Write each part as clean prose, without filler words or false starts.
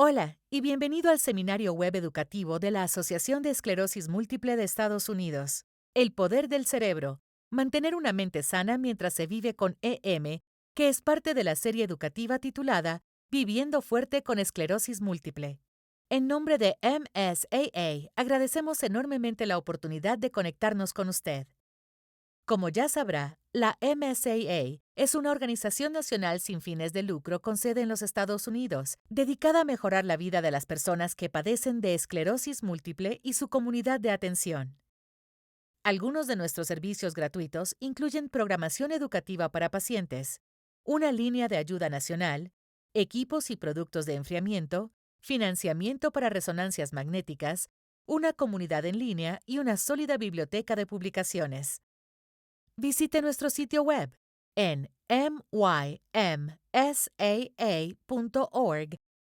Hola y bienvenido al seminario web educativo de la Asociación de Esclerosis Múltiple de Estados Unidos. El poder del cerebro. Mantener una mente sana mientras se vive con EM, que es parte de la serie educativa titulada Viviendo fuerte con esclerosis múltiple. En nombre de MSAA, agradecemos enormemente la oportunidad de conectarnos con usted. Como ya sabrá, la MSAA es una organización nacional sin fines de lucro con sede en los Estados Unidos, dedicada a mejorar la vida de las personas que padecen de esclerosis múltiple y su comunidad de atención. Algunos de nuestros servicios gratuitos incluyen programación educativa para pacientes, una línea de ayuda nacional, equipos y productos de enfriamiento, financiamiento para resonancias magnéticas, una comunidad en línea y una sólida biblioteca de publicaciones. Visite nuestro sitio web en mymsaa.org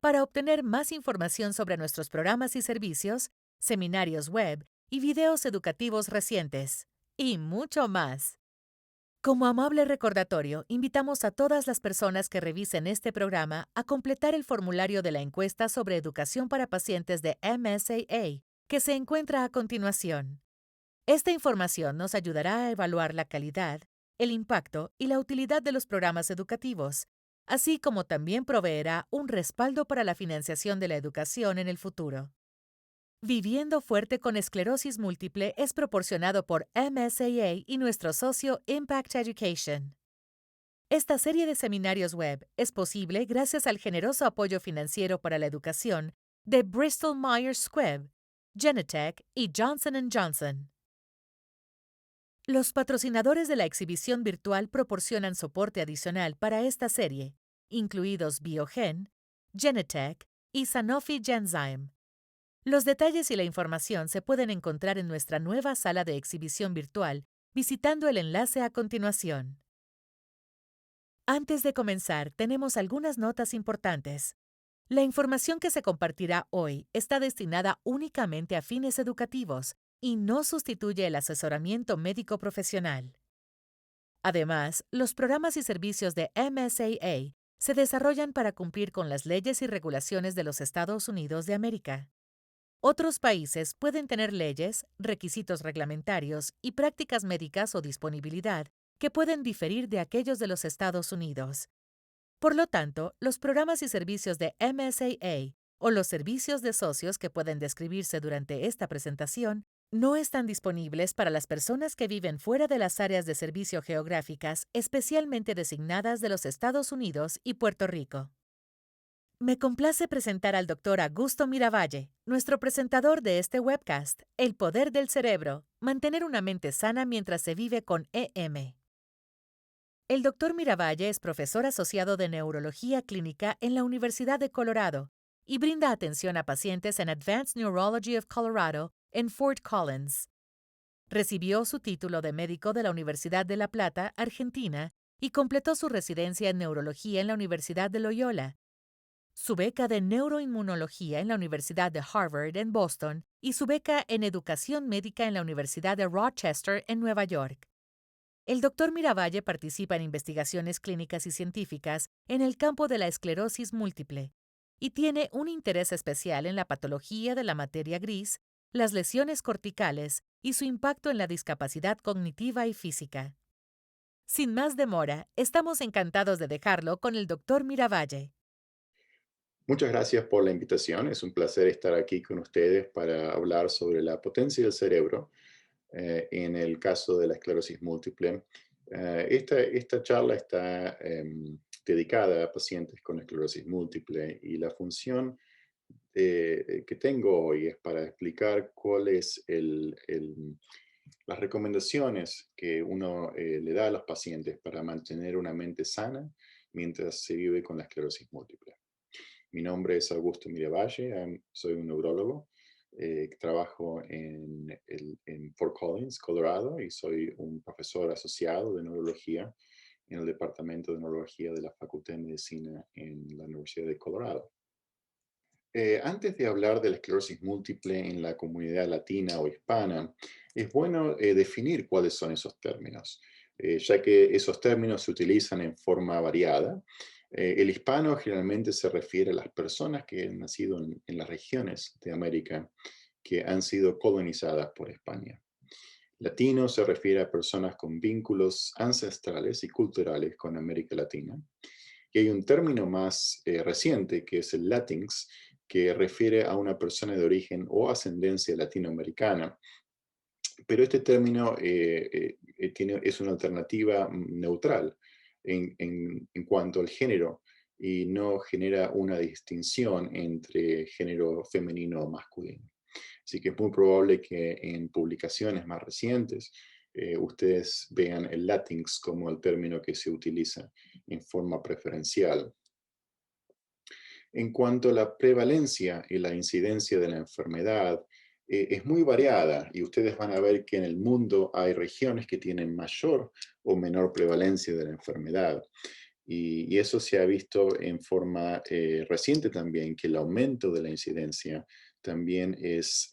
para obtener más información sobre nuestros programas y servicios, seminarios web y videos educativos recientes, y mucho más. Como amable recordatorio, invitamos a todas las personas que revisen este programa a completar el formulario de la encuesta sobre educación para pacientes de MSAA, que se encuentra a continuación. Esta información nos ayudará a evaluar la calidad, el impacto y la utilidad de los programas educativos, así como también proveerá un respaldo para la financiación de la educación en el futuro. Viviendo fuerte con esclerosis múltiple es proporcionado por MSAA y nuestro socio Impact Education. Esta serie de seminarios web es posible gracias al generoso apoyo financiero para la educación de Bristol Myers Squibb, Genentech y Johnson & Johnson. Los patrocinadores de la exhibición virtual proporcionan soporte adicional para esta serie, incluidos Biogen, Genentech y Sanofi Genzyme. Los detalles y la información se pueden encontrar en nuestra nueva sala de exhibición virtual visitando el enlace a continuación. Antes de comenzar, tenemos algunas notas importantes. La información que se compartirá hoy está destinada únicamente a fines educativos y no sustituye el asesoramiento médico profesional. Además, los programas y servicios de MSAA se desarrollan para cumplir con las leyes y regulaciones de los Estados Unidos de América. Otros países pueden tener leyes, requisitos reglamentarios y prácticas médicas o disponibilidad que pueden diferir de aquellos de los Estados Unidos. Por lo tanto, los programas y servicios de MSAA o los servicios de socios que pueden describirse durante esta presentación no están disponibles para las personas que viven fuera de las áreas de servicio geográficas especialmente designadas de los Estados Unidos y Puerto Rico. Me complace presentar al Dr. Augusto Miravalle, nuestro presentador de este webcast, El poder del cerebro, mantener una mente sana mientras se vive con EM. El Dr. Miravalle es profesor asociado de Neurología Clínica en la Universidad de Colorado y brinda atención a pacientes en Advanced Neurology of Colorado en Fort Collins. Recibió su título de médico de la Universidad de La Plata, Argentina, y completó su residencia en neurología en la Universidad de Loyola, su beca de neuroinmunología en la Universidad de Harvard en Boston y su beca en educación médica en la Universidad de Rochester en Nueva York. El Dr. Miravalle participa en investigaciones clínicas y científicas en el campo de la esclerosis múltiple y tiene un interés especial en la patología de la materia gris, las lesiones corticales y su impacto en la discapacidad cognitiva y física. Sin más demora, estamos encantados de dejarlo con el Dr. Miravalle. Muchas gracias por la invitación. Es un placer estar aquí con ustedes para hablar sobre la potencia del cerebro en el caso de la esclerosis múltiple. Esta charla está dedicada a pacientes con esclerosis múltiple y la función que tengo hoy es para explicar cuáles las recomendaciones que uno le da a los pacientes para mantener una mente sana mientras se vive con la esclerosis múltiple. Mi nombre es Augusto Miravalle, soy un neurólogo, trabajo en Fort Collins, Colorado, y soy un profesor asociado de neurología en el Departamento de Neurología de la Facultad de Medicina en la Universidad de Colorado. Antes de hablar de la esclerosis múltiple en la comunidad latina o hispana, es bueno definir cuáles son esos términos, ya que esos términos se utilizan en forma variada. El hispano generalmente se refiere a las personas que han nacido en las regiones de América que han sido colonizadas por España. Latino se refiere a personas con vínculos ancestrales y culturales con América Latina. Y hay un término más reciente que es el Latinx, que refiere a una persona de origen o ascendencia latinoamericana. Pero este término es una alternativa neutral en cuanto al género y no genera una distinción entre género femenino o masculino. Así que es muy probable que en publicaciones más recientes ustedes vean el Latinx como el término que se utiliza en forma preferencial. En cuanto a la prevalencia y la incidencia de la enfermedad, es muy variada y ustedes van a ver que en el mundo hay regiones que tienen mayor o menor prevalencia de la enfermedad. Y eso se ha visto en forma reciente también, que el aumento de la incidencia también es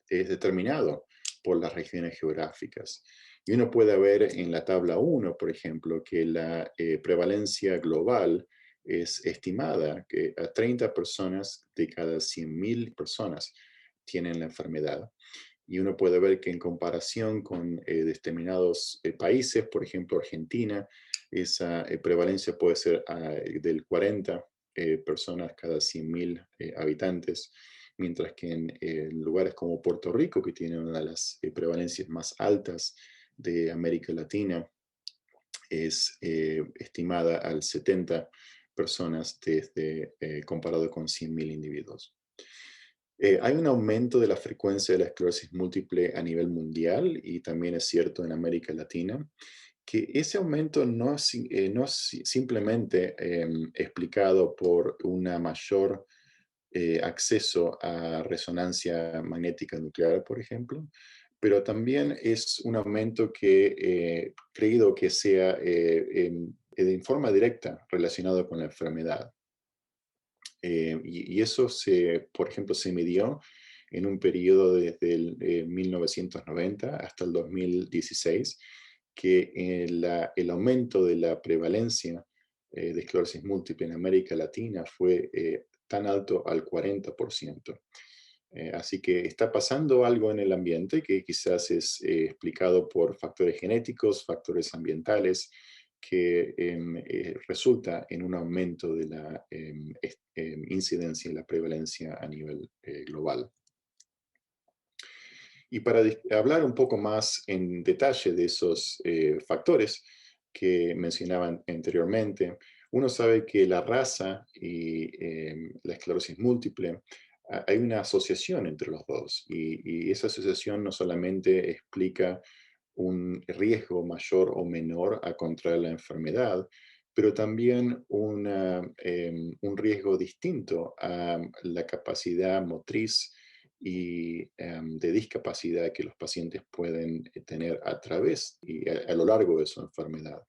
determinado por las regiones geográficas. Y uno puede ver en la tabla 1, por ejemplo, que la prevalencia global es estimada que a 30 personas de cada 100.000 personas tienen la enfermedad. Y uno puede ver que en comparación con determinados países, por ejemplo Argentina, esa prevalencia puede ser del 40 personas cada 100.000 habitantes, mientras que en lugares como Puerto Rico, que tiene una de las prevalencias más altas de América Latina, es estimada al 70 personas comparado con 100.000 individuos. Hay un aumento de la frecuencia de la esclerosis múltiple a nivel mundial y también es cierto en América Latina, que ese aumento no es simplemente explicado por una mayor acceso a resonancia magnética nuclear, por ejemplo, pero también es un aumento que creído que sea en forma directa relacionado con la enfermedad. Y eso por ejemplo, se midió en un periodo desde el 1990 hasta el 2016, que el aumento de la prevalencia de esclerosis múltiple en América Latina fue tan alto al 40%. Así que está pasando algo en el ambiente que quizás es explicado por factores genéticos, factores ambientales, que resulta en un aumento de la incidencia y la prevalencia a nivel global. Y para hablar un poco más en detalle de esos factores que mencionaba anteriormente, uno sabe que la raza y la esclerosis múltiple, hay una asociación entre los dos y esa asociación no solamente explica un riesgo mayor o menor a contraer la enfermedad, pero también un riesgo distinto a la capacidad motriz y de discapacidad que los pacientes pueden tener a través y a lo largo de su enfermedad.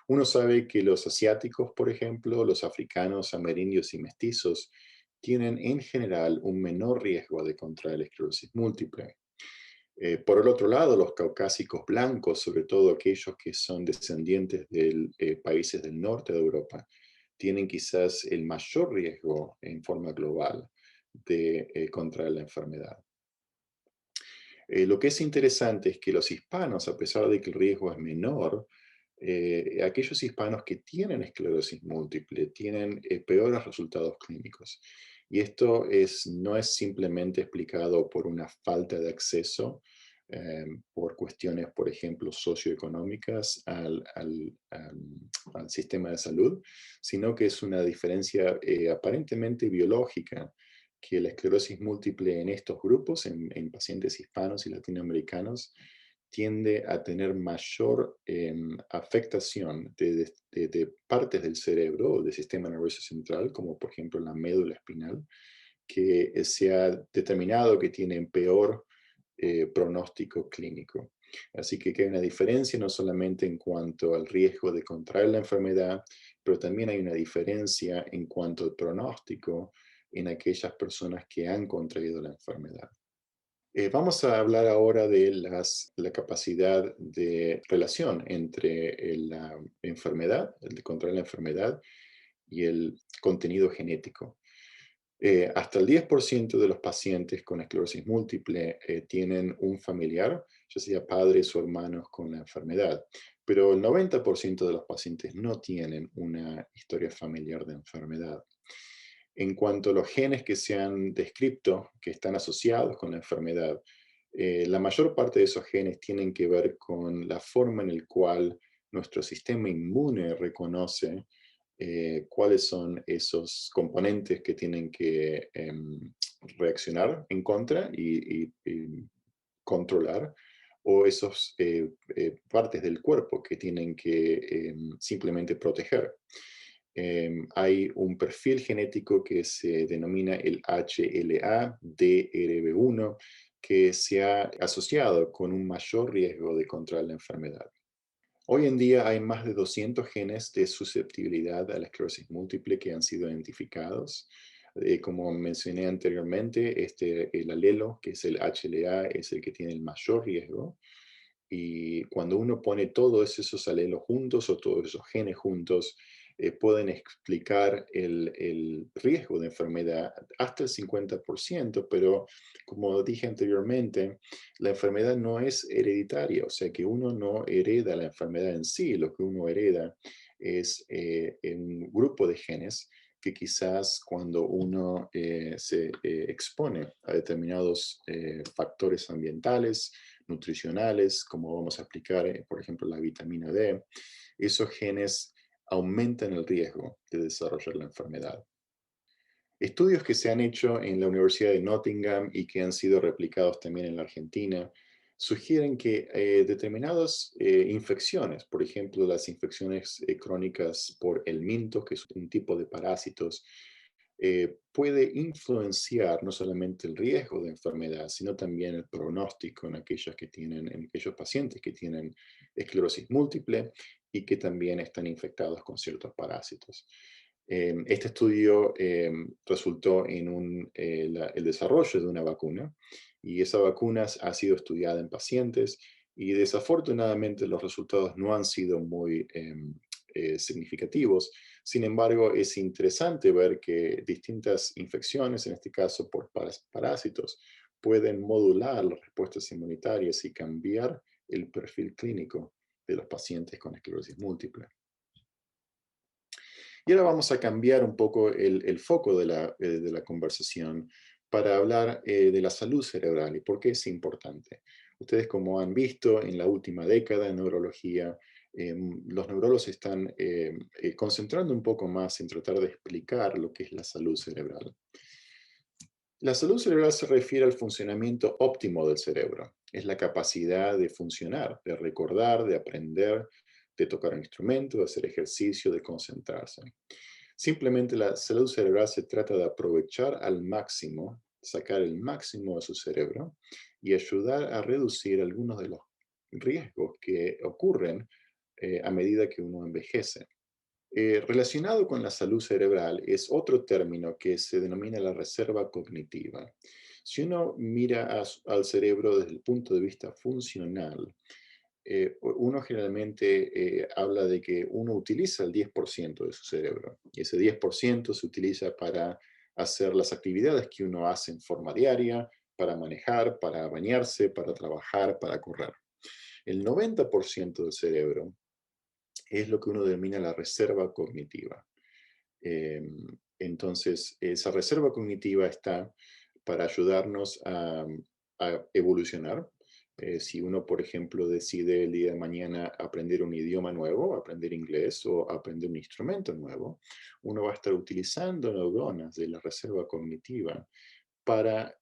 Uno sabe que los asiáticos, por ejemplo, los africanos, amerindios y mestizos, tienen en general un menor riesgo de contraer esclerosis múltiple. Por el otro lado, los caucásicos blancos, sobre todo aquellos que son descendientes de países del norte de Europa, tienen quizás el mayor riesgo en forma global de contraer la enfermedad. Lo que es interesante es que los hispanos, a pesar de que el riesgo es menor, aquellos hispanos que tienen esclerosis múltiple tienen peores resultados clínicos. Y esto no es simplemente explicado por una falta de acceso, por cuestiones, por ejemplo, socioeconómicas al sistema de salud, sino que es una diferencia aparentemente biológica, que la esclerosis múltiple en estos grupos, en pacientes hispanos y latinoamericanos, tiende a tener mayor afectación de partes del cerebro o del sistema nervioso central, como por ejemplo la médula espinal, que se ha determinado que tienen peor pronóstico clínico. Así que hay una diferencia no solamente en cuanto al riesgo de contraer la enfermedad, pero también hay una diferencia en cuanto al pronóstico en aquellas personas que han contraído la enfermedad. Vamos a hablar ahora de la capacidad de relación entre la enfermedad, el de controlar la enfermedad y el contenido genético. Hasta el 10% de los pacientes con esclerosis múltiple tienen un familiar, ya sea padres o hermanos, con la enfermedad, pero el 90% de los pacientes no tienen una historia familiar de enfermedad. En cuanto a los genes que se han descrito, que están asociados con la enfermedad, la mayor parte de esos genes tienen que ver con la forma en la cual nuestro sistema inmune reconoce cuáles son esos componentes que tienen que reaccionar en contra y controlar, o esos partes del cuerpo que tienen que simplemente proteger. Hay un perfil genético que se denomina el HLA-DRB1, que se ha asociado con un mayor riesgo de contraer la enfermedad. Hoy en día hay más de 200 genes de susceptibilidad a la esclerosis múltiple que han sido identificados. Como mencioné anteriormente, el alelo, que es el HLA, es el que tiene el mayor riesgo. Y cuando uno pone todos esos alelos juntos o todos esos genes juntos, pueden explicar el riesgo de enfermedad hasta el 50%, pero como dije anteriormente, la enfermedad no es hereditaria, o sea que uno no hereda la enfermedad en sí, lo que uno hereda es un grupo de genes que quizás cuando uno se expone a determinados factores ambientales, nutricionales, como vamos a explicar, por ejemplo, la vitamina D, esos genes aumentan el riesgo de desarrollar la enfermedad. Estudios que se han hecho en la Universidad de Nottingham y que han sido replicados también en la Argentina sugieren que determinadas infecciones, por ejemplo, las infecciones crónicas por el minto, que es un tipo de parásitos, puede influenciar no solamente el riesgo de enfermedad, sino también el pronóstico en aquellos pacientes que tienen esclerosis múltiple y que también están infectados con ciertos parásitos. Este estudio resultó en el desarrollo de una vacuna y esa vacuna ha sido estudiada en pacientes y desafortunadamente los resultados no han sido muy significativos. Sin embargo, es interesante ver que distintas infecciones, en este caso por parásitos, pueden modular las respuestas inmunitarias y cambiar el perfil clínico de los pacientes con esclerosis múltiple. Y ahora vamos a cambiar un poco el foco de la conversación para hablar de la salud cerebral y por qué es importante. Ustedes, como han visto en la última década en neurología, los neurólogos están concentrando un poco más en tratar de explicar lo que es la salud cerebral. La salud cerebral se refiere al funcionamiento óptimo del cerebro. Es la capacidad de funcionar, de recordar, de aprender, de tocar un instrumento, de hacer ejercicio, de concentrarse. Simplemente la salud cerebral se trata de aprovechar al máximo, sacar el máximo de su cerebro y ayudar a reducir algunos de los riesgos que ocurren a medida que uno envejece. Relacionado con la salud cerebral es otro término que se denomina la reserva cognitiva. Si uno mira al cerebro desde el punto de vista funcional, uno generalmente habla de que uno utiliza el 10% de su cerebro y ese 10% se utiliza para hacer las actividades que uno hace en forma diaria, para manejar, para bañarse, para trabajar, para correr. El 90% del cerebro es lo que uno denomina la reserva cognitiva. Eh, entonces, esa reserva cognitiva está para ayudarnos a evolucionar. Si uno, por ejemplo, decide el día de mañana aprender un idioma nuevo, aprender inglés o aprender un instrumento nuevo, uno va a estar utilizando neuronas de la reserva cognitiva para,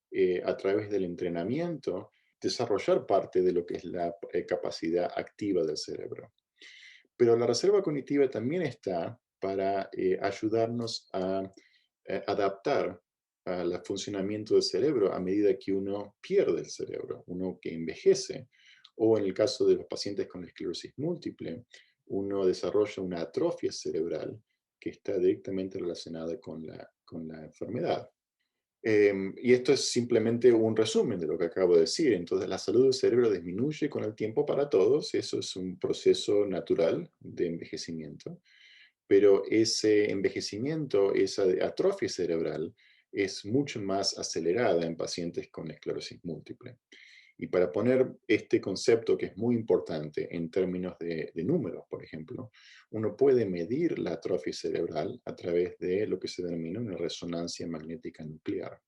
a través del entrenamiento, desarrollar parte de lo que es la capacidad activa del cerebro. Pero la reserva cognitiva también está para ayudarnos a adaptar al funcionamiento del cerebro a medida que uno pierde el cerebro, uno que envejece, o en el caso de los pacientes con esclerosis múltiple, uno desarrolla una atrofia cerebral que está directamente relacionada con la enfermedad. Y esto es simplemente un resumen de lo que acabo de decir. Entonces, la salud del cerebro disminuye con el tiempo para todos. Eso es un proceso natural de envejecimiento. Pero ese envejecimiento, esa atrofia cerebral, es mucho más acelerada en pacientes con esclerosis múltiple. Y para poner este concepto, que es muy importante en términos de números, por ejemplo, uno puede medir la atrofia cerebral a través de lo que se denomina una resonancia magnética nuclear.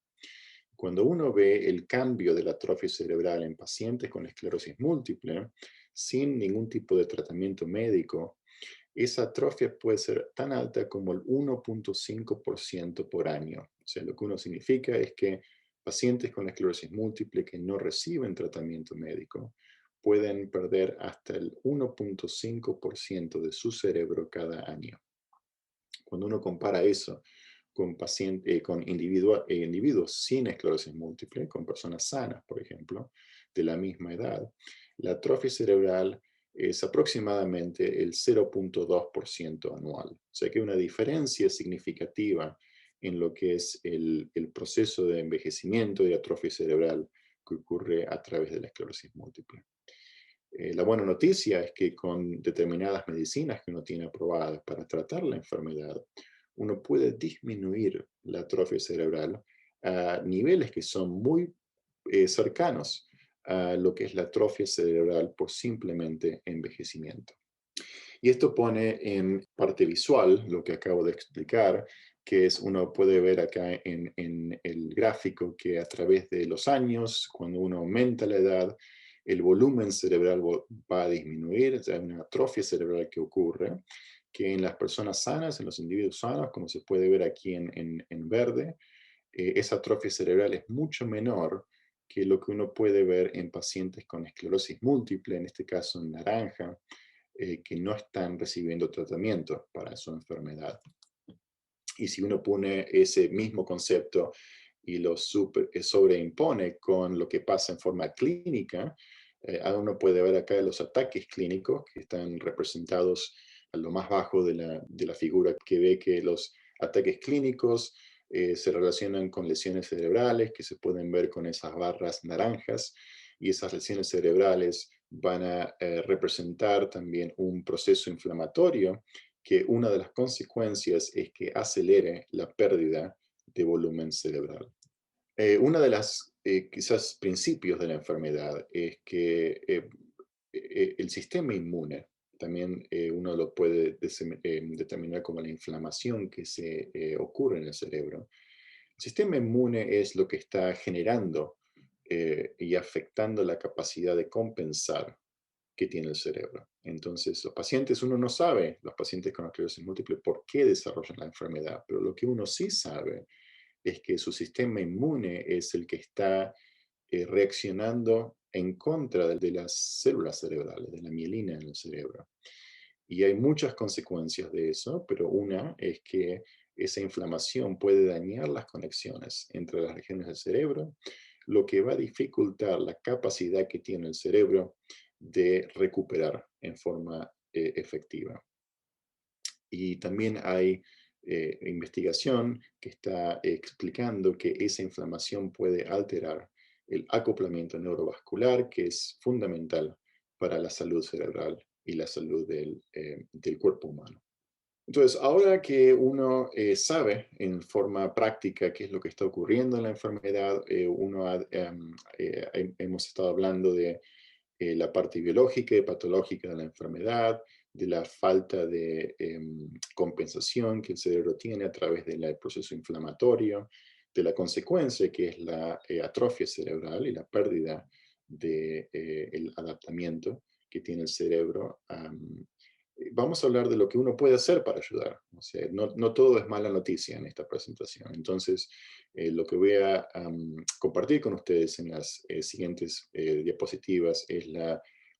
Cuando uno ve el cambio de la atrofia cerebral en pacientes con esclerosis múltiple, sin ningún tipo de tratamiento médico, esa atrofia puede ser tan alta como el 1,5% por año. O sea, lo que uno significa es que pacientes con esclerosis múltiple que no reciben tratamiento médico pueden perder hasta el 1,5% de su cerebro cada año. Cuando uno compara eso con individuos sin esclerosis múltiple, con personas sanas, por ejemplo, de la misma edad, la atrofia cerebral es aproximadamente el 0,2% anual. O sea que hay una diferencia significativa en lo que es el proceso de envejecimiento y atrofia cerebral que ocurre a través de la esclerosis múltiple. La buena noticia es que con determinadas medicinas que uno tiene aprobadas para tratar la enfermedad, uno puede disminuir la atrofia cerebral a niveles que son muy cercanos a lo que es la atrofia cerebral por simplemente envejecimiento. Y esto pone en parte visual lo que acabo de explicar, que es uno puede ver acá en el gráfico que a través de los años, cuando uno aumenta la edad, el volumen cerebral va a disminuir, hay una atrofia cerebral que ocurre, que en las personas sanas, en los individuos sanos, como se puede ver aquí en verde, esa atrofia cerebral es mucho menor que lo que uno puede ver en pacientes con esclerosis múltiple, en este caso en naranja, que no están recibiendo tratamiento para su enfermedad. Y si uno pone ese mismo concepto y lo sobreimpone con lo que pasa en forma clínica, uno puede ver acá los ataques clínicos que están representados a lo más bajo de la figura, que ve que los ataques clínicos se relacionan con lesiones cerebrales que se pueden ver con esas barras naranjas, y esas lesiones cerebrales van a representar también un proceso inflamatorio que una de las consecuencias es que acelere la pérdida de volumen cerebral. Una de las quizás principios de la enfermedad es que el sistema inmune, también uno lo puede determinar como la inflamación que se ocurre en el cerebro. El sistema inmune es lo que está generando y afectando la capacidad de compensar que tiene el cerebro. Entonces, los pacientes, uno no sabe, los pacientes con esclerosis múltiple, por qué desarrollan la enfermedad, pero lo que uno sí sabe es que su sistema inmune es el que está reaccionando en contra de las células cerebrales, de la mielina en el cerebro. Y hay muchas consecuencias de eso, pero una es que esa inflamación puede dañar las conexiones entre las regiones del cerebro, lo que va a dificultar la capacidad que tiene el cerebro de recuperar en forma efectiva. Y también hay investigación que está explicando que esa inflamación puede alterar el acoplamiento neurovascular, que es fundamental para la salud cerebral y la salud del cuerpo humano. Entonces, ahora que uno sabe en forma práctica qué es lo que está ocurriendo en la enfermedad, hemos estado hablando de la parte biológica y patológica de la enfermedad, de la falta de compensación que el cerebro tiene a través del proceso inflamatorio, de la consecuencia que es la atrofia cerebral y la pérdida del adaptamiento que tiene el cerebro. Vamos a hablar de lo que uno puede hacer para ayudar. O sea, no todo es mala noticia en esta presentación. Entonces, lo que voy a compartir con ustedes en las siguientes diapositivas es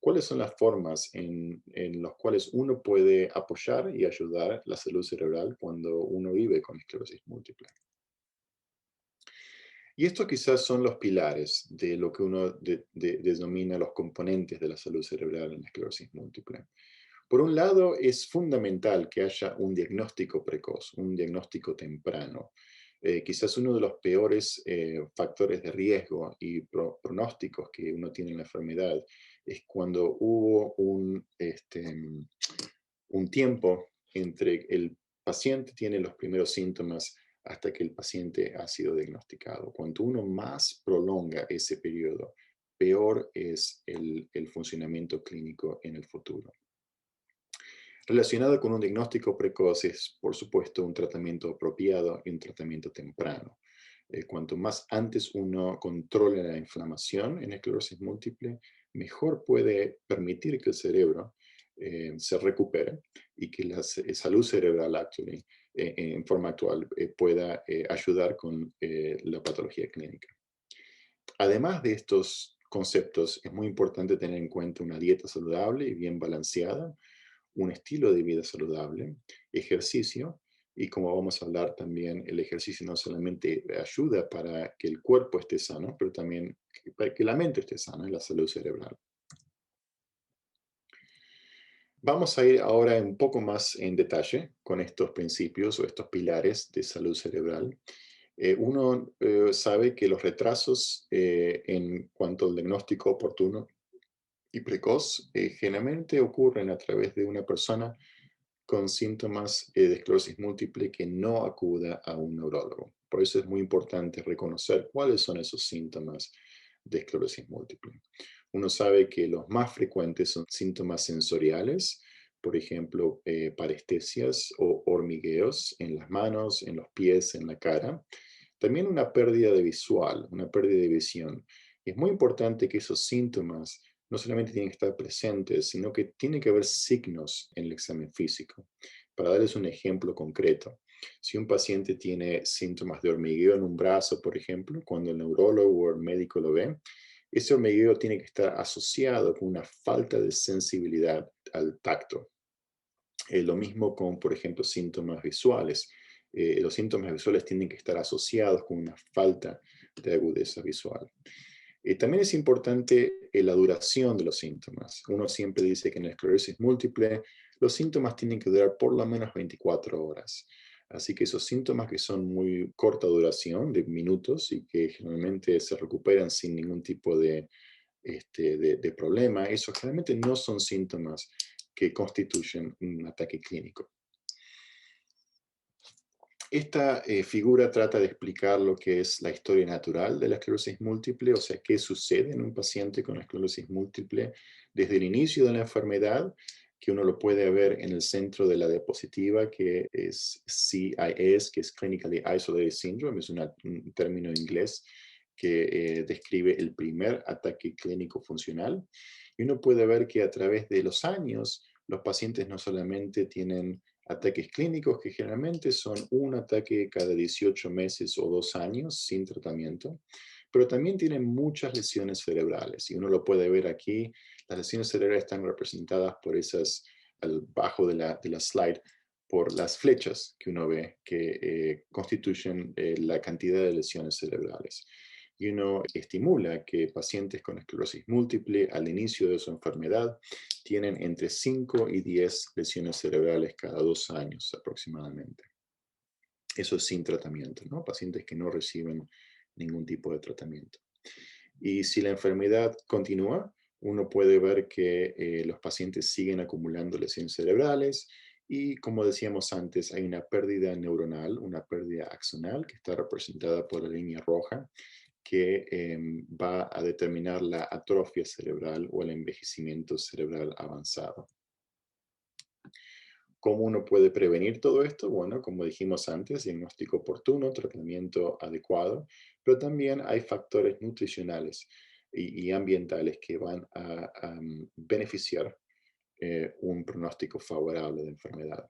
cuáles son las formas en las cuales uno puede apoyar y ayudar la salud cerebral cuando uno vive con esclerosis múltiple. Y estos quizás son los pilares de lo que uno denomina los componentes de la salud cerebral en la esclerosis múltiple. Por un lado, es fundamental que haya un diagnóstico precoz, un diagnóstico temprano. Quizás uno de los peores factores de riesgo y pronósticos que uno tiene en la enfermedad es cuando hubo un tiempo entre el paciente tiene los primeros síntomas hasta que el paciente ha sido diagnosticado. Cuanto uno más prolonga ese periodo, peor es el funcionamiento clínico en el futuro. Relacionado con un diagnóstico precoz es, por supuesto, un tratamiento apropiado y un tratamiento temprano. Cuanto más antes uno controle la inflamación en esclerosis múltiple, mejor puede permitir que el cerebro se recupere y que la salud cerebral en forma actual pueda ayudar con la patología clínica. Además de estos conceptos, es muy importante tener en cuenta una dieta saludable y bien balanceada, un estilo de vida saludable, ejercicio, y como vamos a hablar también, el ejercicio no solamente ayuda para que el cuerpo esté sano, pero también para que la mente esté sana y la salud cerebral. Vamos a ir ahora un poco más en detalle con estos principios o estos pilares de salud cerebral. Uno sabe que los retrasos en cuanto al diagnóstico oportuno y precoz generalmente ocurren a través de una persona con síntomas de esclerosis múltiple que no acuda a un neurólogo. Por eso es muy importante reconocer cuáles son esos síntomas de esclerosis múltiple. Uno sabe que los más frecuentes son síntomas sensoriales, por ejemplo, parestesias o hormigueos en las manos, en los pies, en la cara. También una pérdida de visual, una pérdida de visión. Es muy importante que esos síntomas no solamente tienen que estar presentes, sino que tiene que haber signos en el examen físico. Para darles un ejemplo concreto, si un paciente tiene síntomas de hormigueo en un brazo, por ejemplo, cuando el neurólogo o el médico lo ve, ese hormigueo tiene que estar asociado con una falta de sensibilidad al tacto. Lo mismo con, por ejemplo, síntomas visuales. Los síntomas visuales tienen que estar asociados con una falta de agudeza visual. También es importante la duración de los síntomas. Uno siempre dice que en la esclerosis múltiple los síntomas tienen que durar por lo menos 24 horas. Así que esos síntomas que son muy corta duración, de minutos, y que generalmente se recuperan sin ningún tipo de problema, esos generalmente no son síntomas que constituyen un ataque clínico. Esta figura trata de explicar lo que es la historia natural de la esclerosis múltiple, o sea, qué sucede en un paciente con esclerosis múltiple desde el inicio de la enfermedad, que uno lo puede ver en el centro de la diapositiva, que es CIS, que es Clinically Isolated Syndrome, es un término inglés que describe el primer ataque clínico funcional. Y uno puede ver que a través de los años, los pacientes no solamente tienen ataques clínicos que generalmente son un ataque cada 18 meses o 2 años sin tratamiento, pero también tienen muchas lesiones cerebrales. Y uno lo puede ver aquí, las lesiones cerebrales están representadas por esas, al bajo de la slide, por las flechas que uno ve que constituyen la cantidad de lesiones cerebrales. Y uno estimula que pacientes con esclerosis múltiple al inicio de su enfermedad tienen entre 5 y 10 lesiones cerebrales cada 2 años aproximadamente. Eso es sin tratamiento, ¿no? Pacientes que no reciben ningún tipo de tratamiento. Y si la enfermedad continúa, uno puede ver que los pacientes siguen acumulando lesiones cerebrales y, como decíamos antes, hay una pérdida neuronal, una pérdida axonal que está representada por la línea roja, que va a determinar la atrofia cerebral o el envejecimiento cerebral avanzado. ¿Cómo uno puede prevenir todo esto? Bueno, como dijimos antes, diagnóstico oportuno, tratamiento adecuado, pero también hay factores nutricionales y ambientales que van a beneficiar un pronóstico favorable de enfermedad.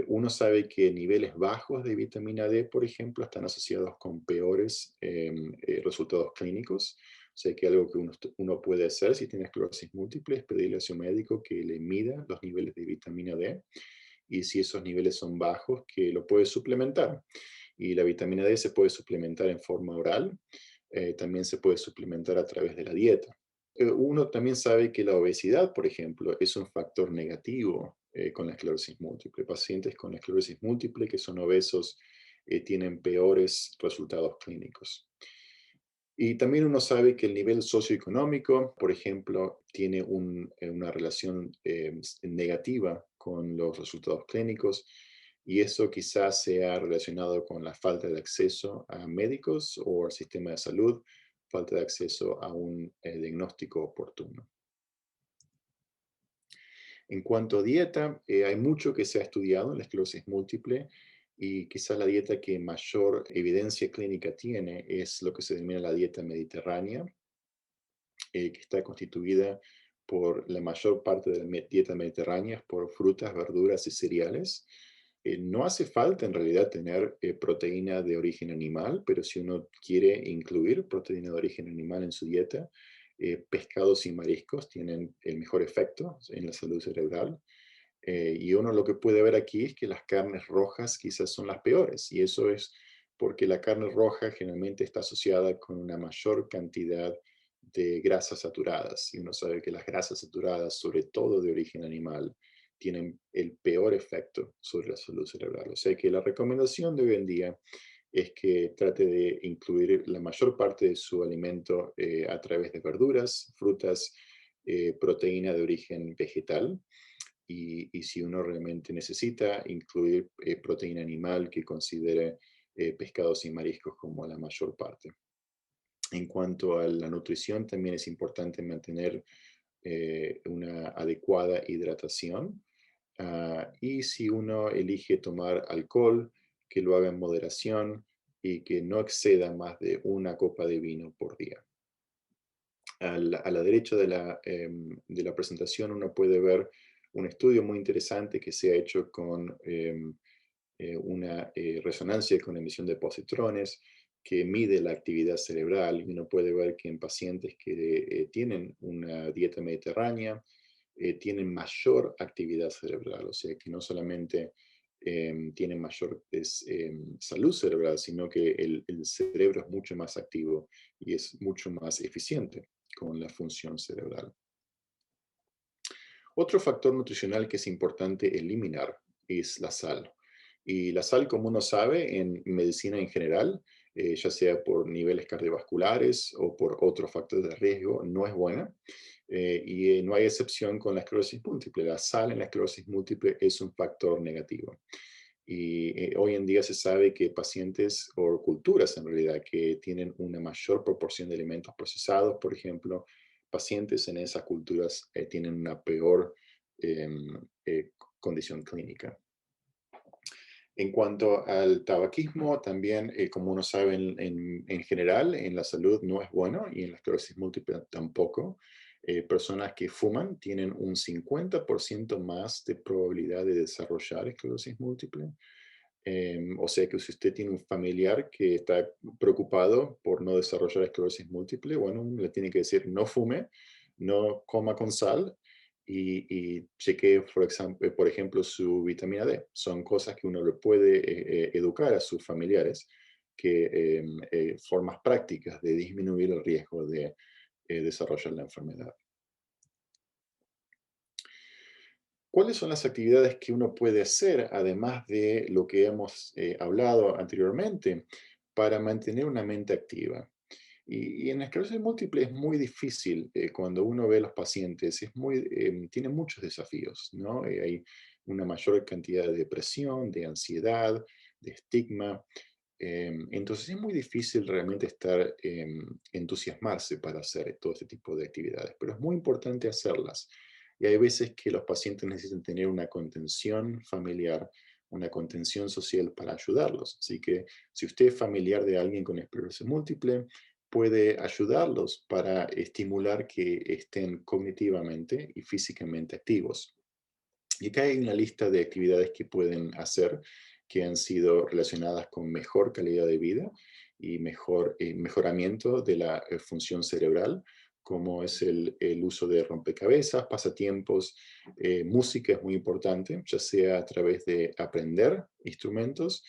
Uno sabe que niveles bajos de vitamina D, por ejemplo, están asociados con peores resultados clínicos. O sea que algo que uno puede hacer si tiene esclerosis múltiple es pedirle a su médico que le mida los niveles de vitamina D y si esos niveles son bajos, que lo puede suplementar. Y la vitamina D se puede suplementar en forma oral, también se puede suplementar a través de la dieta. Uno también sabe que la obesidad, por ejemplo, es un factor negativo con la esclerosis múltiple. Pacientes con esclerosis múltiple que son obesos tienen peores resultados clínicos. Y también uno sabe que el nivel socioeconómico, por ejemplo, tiene una relación negativa con los resultados clínicos y eso quizás sea relacionado con la falta de acceso a médicos o al sistema de salud, falta de acceso a un diagnóstico oportuno. En cuanto a dieta, hay mucho que se ha estudiado en la esclerosis múltiple y quizás la dieta que mayor evidencia clínica tiene es lo que se denomina la dieta mediterránea, que está constituida por la mayor parte de la dieta mediterránea por frutas, verduras y cereales. No hace falta en realidad tener proteína de origen animal, pero si uno quiere incluir proteína de origen animal en su dieta, pescados y mariscos tienen el mejor efecto en la salud cerebral. Y uno lo que puede ver aquí es que las carnes rojas quizás son las peores, y eso es porque la carne roja generalmente está asociada con una mayor cantidad de grasas saturadas, y uno sabe que las grasas saturadas, sobre todo de origen animal, tienen el peor efecto sobre la salud cerebral. O sea que la recomendación de hoy en día es que trate de incluir la mayor parte de su alimento a través de verduras, frutas, proteína de origen vegetal, y si uno realmente necesita incluir proteína animal, que considere pescados y mariscos como la mayor parte. En cuanto a la nutrición, también es importante mantener una adecuada hidratación. Y si uno elige tomar alcohol, que lo haga en moderación y que no exceda más de una copa de vino por día. A la derecha de la presentación uno puede ver un estudio muy interesante que se ha hecho con una resonancia con emisión de positrones que mide la actividad cerebral, y uno puede ver que en pacientes que tienen una dieta mediterránea tienen mayor actividad cerebral, o sea que no solamente tienen mayor salud cerebral, sino que el cerebro es mucho más activo y es mucho más eficiente con la función cerebral. Otro factor nutricional que es importante eliminar es la sal. Y la sal, como uno sabe, en medicina en general, ya sea por niveles cardiovasculares o por otros factores de riesgo, no es buena. Y no hay excepción con la esclerosis múltiple. La sal en la esclerosis múltiple es un factor negativo. Y hoy en día se sabe que pacientes o culturas en realidad que tienen una mayor proporción de alimentos procesados, por ejemplo, pacientes en esas culturas tienen una peor em, eh, condición clínica. En cuanto al tabaquismo, también, como uno sabe, en general, en la salud no es bueno y en la esclerosis múltiple tampoco. Personas que fuman tienen un 50% más de probabilidad de desarrollar esclerosis múltiple. O sea que si usted tiene un familiar que está preocupado por no desarrollar esclerosis múltiple, bueno, le tiene que decir no fume, no coma con sal y chequee, por ejemplo, su vitamina D. Son cosas que uno le puede educar a sus familiares, que formas prácticas de disminuir el riesgo de desarrollar la enfermedad. ¿Cuáles son las actividades que uno puede hacer, además de lo que hemos hablado anteriormente, para mantener una mente activa? Y en la esclerosis múltiple es muy difícil cuando uno ve a los pacientes, tiene muchos desafíos, ¿no? Hay una mayor cantidad de depresión, de ansiedad, de estigma. Entonces es muy difícil realmente entusiasmarse para hacer todo este tipo de actividades, pero es muy importante hacerlas. Y hay veces que los pacientes necesitan tener una contención familiar, una contención social para ayudarlos. Así que si usted es familiar de alguien con esclerosis múltiple, puede ayudarlos para estimular que estén cognitivamente y físicamente activos. Y acá hay una lista de actividades que pueden hacer que han sido relacionadas con mejor calidad de vida y mejor mejoramiento de la función cerebral, como es el uso de rompecabezas, pasatiempos, música es muy importante, ya sea a través de aprender instrumentos,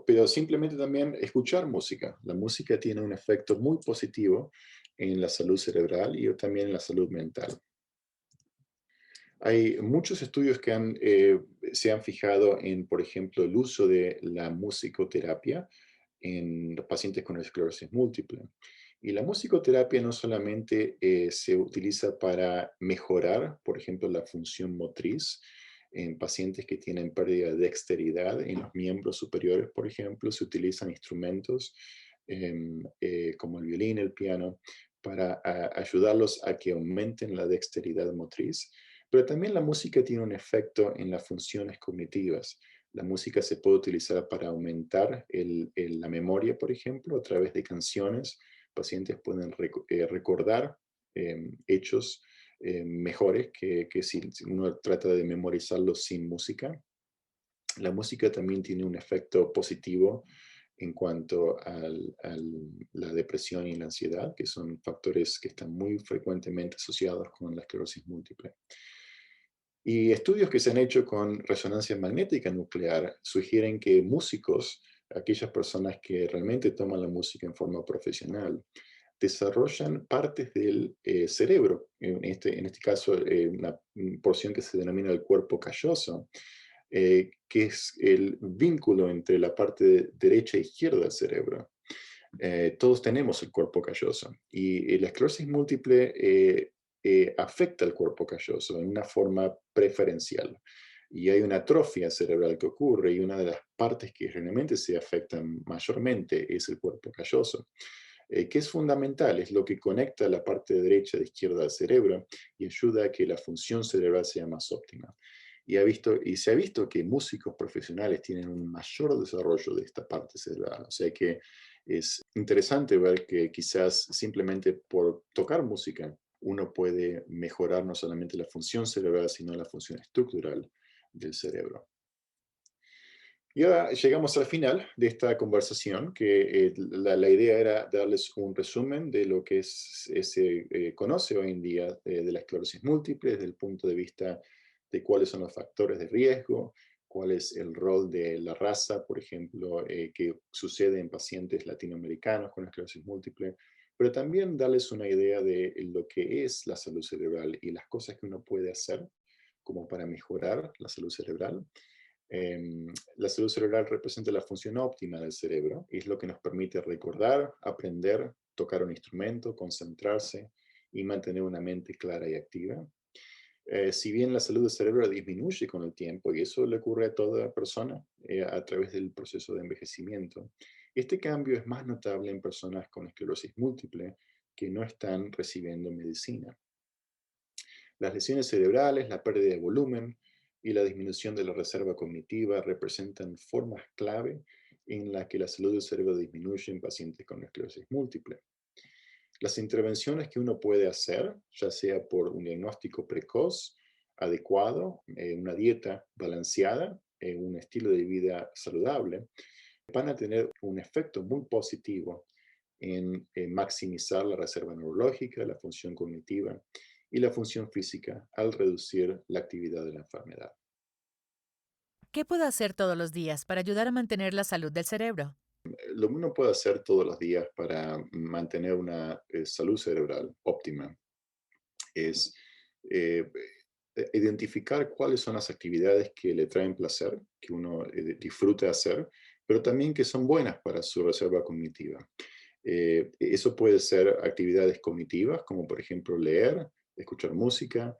pero simplemente también escuchar música. La música tiene un efecto muy positivo en la salud cerebral y también en la salud mental. Hay muchos estudios que se han fijado en, por ejemplo, el uso de la musicoterapia en los pacientes con esclerosis múltiple. Y la musicoterapia no solamente se utiliza para mejorar, por ejemplo, la función motriz en pacientes que tienen pérdida de dexteridad en los miembros superiores, por ejemplo, se utilizan instrumentos como el violín, el piano, para ayudarlos a que aumenten la dexteridad motriz, pero también la música tiene un efecto en las funciones cognitivas. La música se puede utilizar para aumentar la memoria, por ejemplo, a través de canciones. Pacientes pueden recordar hechos mejores que si uno trata de memorizarlos sin música. La música también tiene un efecto positivo en cuanto a la depresión y la ansiedad, que son factores que están muy frecuentemente asociados con la esclerosis múltiple. Y estudios que se han hecho con resonancia magnética nuclear sugieren que músicos, aquellas personas que realmente toman la música en forma profesional, desarrollan partes del cerebro, en este caso una porción que se denomina el cuerpo calloso, que es el vínculo entre la parte derecha e izquierda del cerebro. Todos tenemos el cuerpo calloso y la esclerosis múltiple afecta al cuerpo calloso en una forma preferencial. Y hay una atrofia cerebral que ocurre y una de las partes que realmente se afectan mayormente es el cuerpo calloso, que es fundamental, es lo que conecta la parte derecha e izquierda del cerebro y ayuda a que la función cerebral sea más óptima. Y se ha visto que músicos profesionales tienen un mayor desarrollo de esta parte cerebral. O sea que es interesante ver que quizás simplemente por tocar música uno puede mejorar no solamente la función cerebral, sino la función estructural del cerebro. Y ahora llegamos al final de esta conversación, que la idea era darles un resumen de lo que se conoce hoy en día de la esclerosis múltiple desde el punto de vista de cuáles son los factores de riesgo, cuál es el rol de la raza, por ejemplo, que sucede en pacientes latinoamericanos con esclerosis múltiple, pero también darles una idea de lo que es la salud cerebral y las cosas que uno puede hacer como para mejorar la salud cerebral. La salud cerebral representa la función óptima del cerebro y es lo que nos permite recordar, aprender, tocar un instrumento, concentrarse y mantener una mente clara y activa. Si bien la salud del cerebro disminuye con el tiempo, y eso le ocurre a toda persona a través del proceso de envejecimiento, este cambio es más notable en personas con esclerosis múltiple que no están recibiendo medicina. Las lesiones cerebrales, la pérdida de volumen y la disminución de la reserva cognitiva representan formas clave en las que la salud del cerebro disminuye en pacientes con esclerosis múltiple. Las intervenciones que uno puede hacer, ya sea por un diagnóstico precoz, adecuado, una dieta balanceada, un estilo de vida saludable, van a tener un efecto muy positivo en maximizar la reserva neurológica, la función cognitiva y la función física al reducir la actividad de la enfermedad. ¿Qué puedo hacer todos los días para ayudar a mantener la salud del cerebro? Lo que uno puede hacer todos los días para mantener una salud cerebral óptima es eh, identificar cuáles son las actividades que le traen placer, que uno disfruta hacer, pero también que son buenas para su reserva cognitiva. Eso puede ser actividades cognitivas, como por ejemplo leer, escuchar música,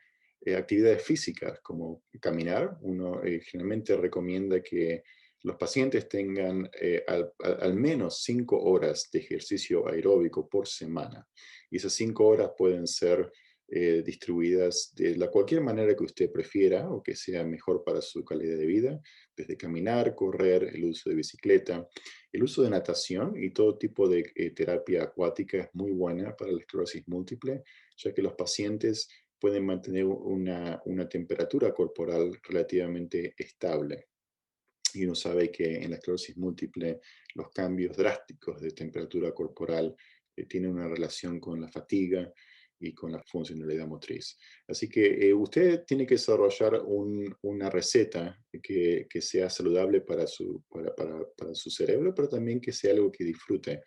actividades físicas, como caminar. Uno generalmente recomienda que los pacientes tengan al menos 5 horas de ejercicio aeróbico por semana. Y esas 5 horas pueden ser distribuidas de cualquier manera que usted prefiera o que sea mejor para su calidad de vida, desde caminar, correr, el uso de bicicleta. El uso de natación y todo tipo de terapia acuática es muy buena para la esclerosis múltiple, ya que los pacientes pueden mantener una temperatura corporal relativamente estable. Y uno sabe que en la esclerosis múltiple los cambios drásticos de temperatura corporal tienen una relación con la fatiga y con la funcionalidad motriz. Así que usted tiene que desarrollar una receta que sea saludable para su cerebro, pero también que sea algo que disfrute.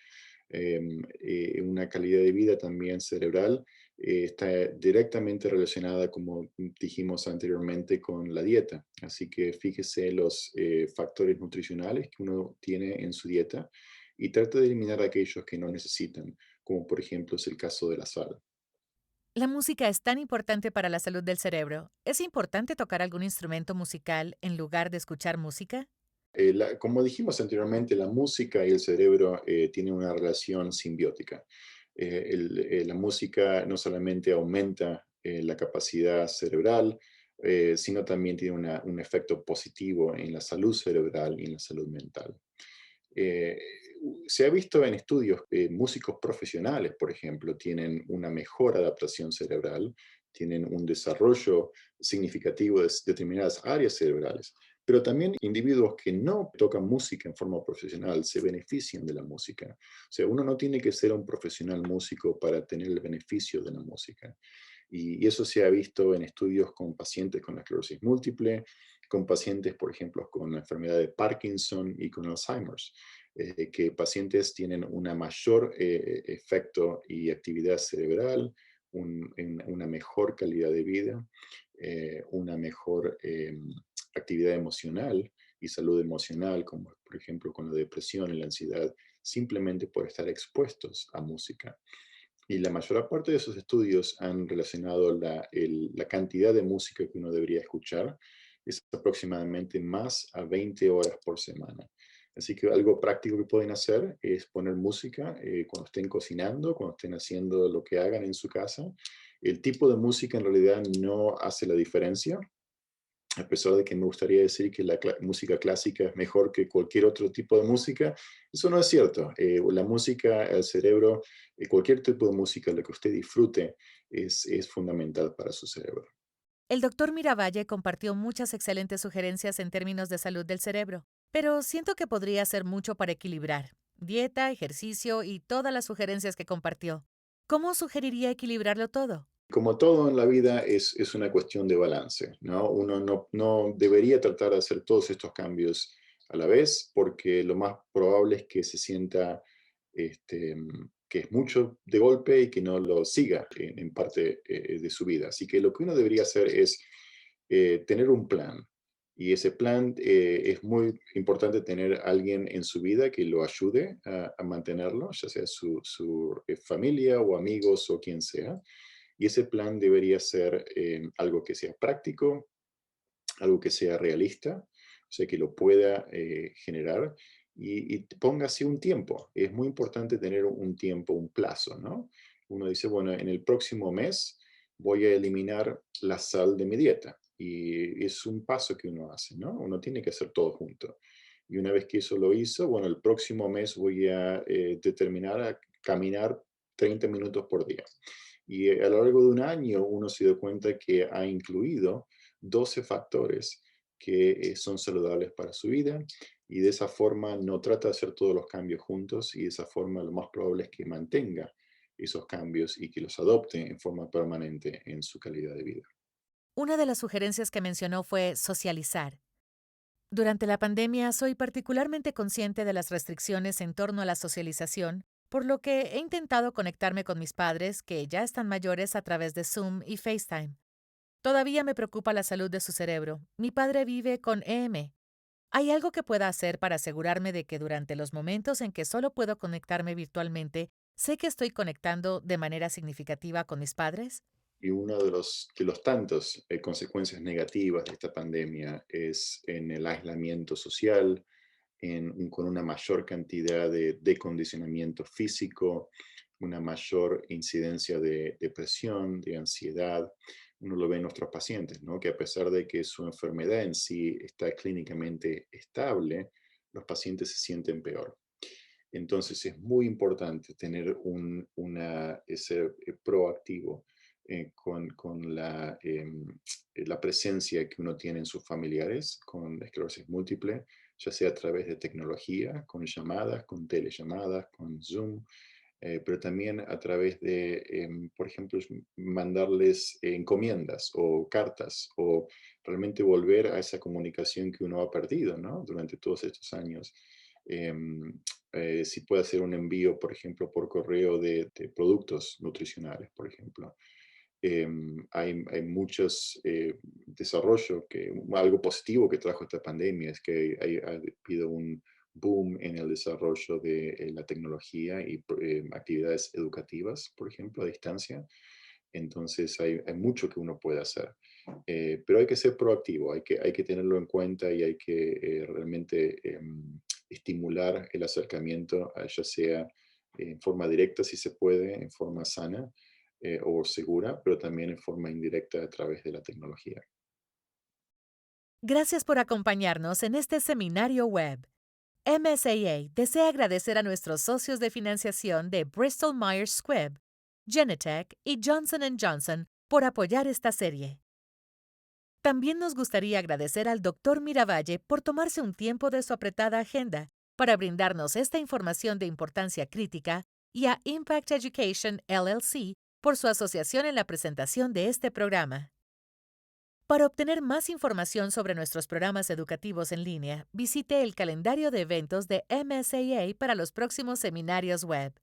Una calidad de vida también cerebral está directamente relacionada, como dijimos anteriormente, con la dieta. Así que fíjese los factores nutricionales que uno tiene en su dieta y trata de eliminar aquellos que no necesitan, como por ejemplo es el caso de la sal. La música es tan importante para la salud del cerebro. ¿Es importante tocar algún instrumento musical en lugar de escuchar música? Como dijimos anteriormente, la música y el cerebro tienen una relación simbiótica. La música no solamente aumenta la capacidad cerebral, sino también tiene un efecto positivo en la salud cerebral y en la salud mental. Eh, Se ha visto en estudios que músicos profesionales, por ejemplo, tienen una mejor adaptación cerebral, tienen un desarrollo significativo de determinadas áreas cerebrales, pero también individuos que no tocan música en forma profesional se benefician de la música. O sea, uno no tiene que ser un profesional músico para tener el beneficio de la música. Y eso se ha visto en estudios con pacientes con esclerosis múltiple, con pacientes, por ejemplo, con la enfermedad de Parkinson y con Alzheimer's, que pacientes tienen una mayor efecto y actividad cerebral, una mejor calidad de vida, una mejor actividad emocional y salud emocional, como por ejemplo con la depresión y la ansiedad, simplemente por estar expuestos a música. Y la mayor parte de esos estudios han relacionado la cantidad de música que uno debería escuchar, es aproximadamente más a 20 horas por semana. Así que algo práctico que pueden hacer es poner música cuando estén cocinando, cuando estén haciendo lo que hagan en su casa. El tipo de música en realidad no hace la diferencia, a pesar de que me gustaría decir que la música clásica es mejor que cualquier otro tipo de música, eso no es cierto. La música, el cerebro, cualquier tipo de música, lo que usted disfrute, es fundamental para su cerebro. El doctor Miravalle compartió muchas excelentes sugerencias en términos de salud del cerebro, pero siento que podría hacer mucho para equilibrar dieta, ejercicio y todas las sugerencias que compartió. ¿Cómo sugeriría equilibrarlo todo? Como todo en la vida es una cuestión de balance, ¿no? Uno no debería tratar de hacer todos estos cambios a la vez, porque lo más probable es que se sienta que es mucho de golpe y que no lo siga en parte de su vida. Así que lo que uno debería hacer es tener un plan. Y ese plan es muy importante tener a alguien en su vida que lo ayude a mantenerlo, ya sea su familia o amigos o quien sea. Y ese plan debería ser algo que sea práctico, algo que sea realista, o sea, que lo pueda generar y ponga así un tiempo. Es muy importante tener un tiempo, un plazo, ¿no? Uno dice, bueno, en el próximo mes voy a eliminar la sal de mi dieta. Y es un paso que uno hace, ¿no? Uno tiene que hacer todo junto. Y una vez que eso lo hizo, bueno, el próximo mes voy a determinar a caminar 30 minutos por día. Y a lo largo de un año uno se dio cuenta que ha incluido 12 factores que son saludables para su vida y de esa forma no trata de hacer todos los cambios juntos y de esa forma lo más probable es que mantenga esos cambios y que los adopte en forma permanente en su calidad de vida. Una de las sugerencias que mencionó fue socializar. Durante la pandemia soy particularmente consciente de las restricciones en torno a la socialización, por lo que he intentado conectarme con mis padres, que ya están mayores, a través de Zoom y FaceTime. Todavía me preocupa la salud de su cerebro. Mi padre vive con EM. ¿Hay algo que pueda hacer para asegurarme de que durante los momentos en que solo puedo conectarme virtualmente, sé que estoy conectando de manera significativa con mis padres? Y uno de los tantos consecuencias negativas de esta pandemia es en el aislamiento social, con una mayor cantidad de condicionamiento físico, una mayor incidencia de depresión, de ansiedad. Uno lo ve en nuestros pacientes, ¿no? Que a pesar de que su enfermedad en sí está clínicamente estable, los pacientes se sienten peor. Entonces es muy importante tener ser proactivo con la presencia que uno tiene en sus familiares con esclerosis múltiple, ya sea a través de tecnología, con llamadas, con telellamadas, con Zoom, pero también a través de, por ejemplo, mandarles encomiendas o cartas o realmente volver a esa comunicación que uno ha perdido, ¿no? Durante todos estos años. si puede hacer un envío, por ejemplo, por correo de productos nutricionales, por ejemplo. Hay muchos desarrollo algo positivo que trajo esta pandemia es que ha habido un boom en el desarrollo de la tecnología y actividades educativas, por ejemplo, a distancia. Entonces hay mucho que uno puede hacer. Pero hay que ser proactivo, hay que tenerlo en cuenta y hay que realmente estimular el acercamiento, ya sea en forma directa si se puede, en forma sana o segura, pero también en forma indirecta a través de la tecnología. Gracias por acompañarnos en este seminario web. MSAA desea agradecer a nuestros socios de financiación de Bristol Myers Squibb, Genentech y Johnson Johnson por apoyar esta serie. También nos gustaría agradecer al Dr. Miravalle por tomarse un tiempo de su apretada agenda para brindarnos esta información de importancia crítica y a Impact Education LLC por su asociación en la presentación de este programa. Para obtener más información sobre nuestros programas educativos en línea, visite el calendario de eventos de MSAA para los próximos seminarios web.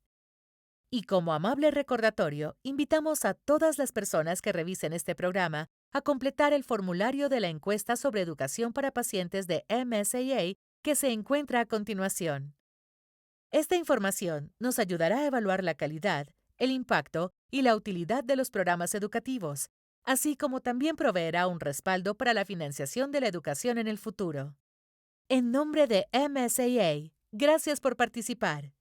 Y como amable recordatorio, invitamos a todas las personas que revisen este programa a completar el formulario de la encuesta sobre educación para pacientes de MSAA que se encuentra a continuación. Esta información nos ayudará a evaluar la calidad, el impacto y la utilidad de los programas educativos, así como también proveerá un respaldo para la financiación de la educación en el futuro. En nombre de MSAA, gracias por participar.